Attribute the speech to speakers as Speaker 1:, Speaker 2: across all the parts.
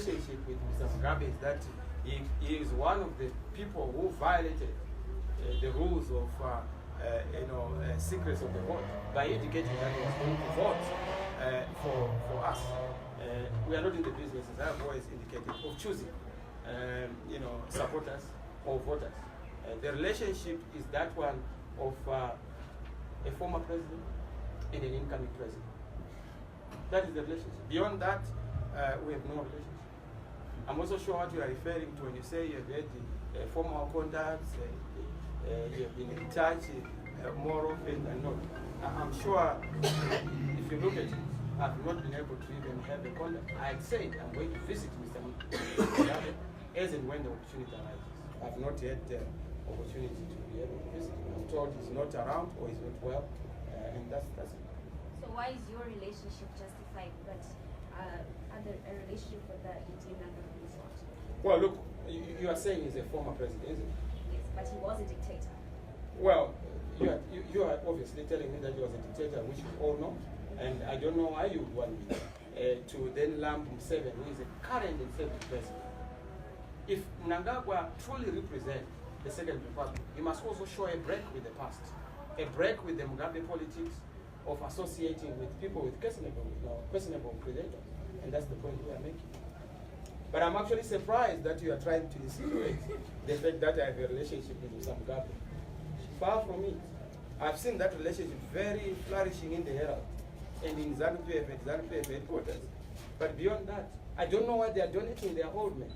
Speaker 1: relationship with Mr. Mugabe is that he is one of the people who violated the rules of secrets of the vote by indicating that he was going to vote for us. We are not in the business, as I have always indicated, of choosing supporters or voters. The relationship is that one of a former president and an incoming president. That is the relationship. Beyond that, we have no relationship. I'm also sure what you are referring to when you say you have had formal contacts, you have been in touch more often than not. I'm sure if you look at it, I've not been able to even have a contact. I had said I'm going to visit Mr. Mugabe as and when the opportunity arises. I've not had the opportunity to be able to visit him. I'm told he's not around or he's not well, and that's it.
Speaker 2: So why is your relationship justified, but a relationship with the Indian is not?
Speaker 1: Well, look, you are saying he's a former president, isn't it?
Speaker 2: Yes, but he was a dictator.
Speaker 1: Well, you are obviously telling me that he was a dictator, which we all know, and I don't know why you would want me to then lump Museveni, who is a current and saving president. If Mnangagwa truly represents the Second Republic, he must also show a break with the past, a break with the Mugabe politics of associating with people with questionable credentials, and that's the point we are making. But I'm actually surprised that you are trying to insinuate the fact that I have a relationship with Mr. Mugabe. Far from it. I've seen that relationship very flourishing in the Herald and in ZANU-PF headquarters. But beyond that, I don't know why they are donating their old men.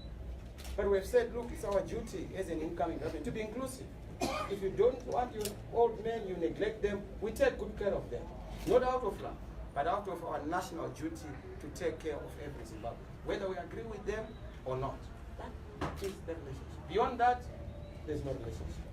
Speaker 1: But we've said, look, it's our duty as an incoming government to be inclusive. If you don't want your old men, you neglect them, we take good care of them. Not out of love, but out of our national duty to take care of every Zimbabwean, whether we agree with them or not. That is the relationship. Beyond that, there's no relationship.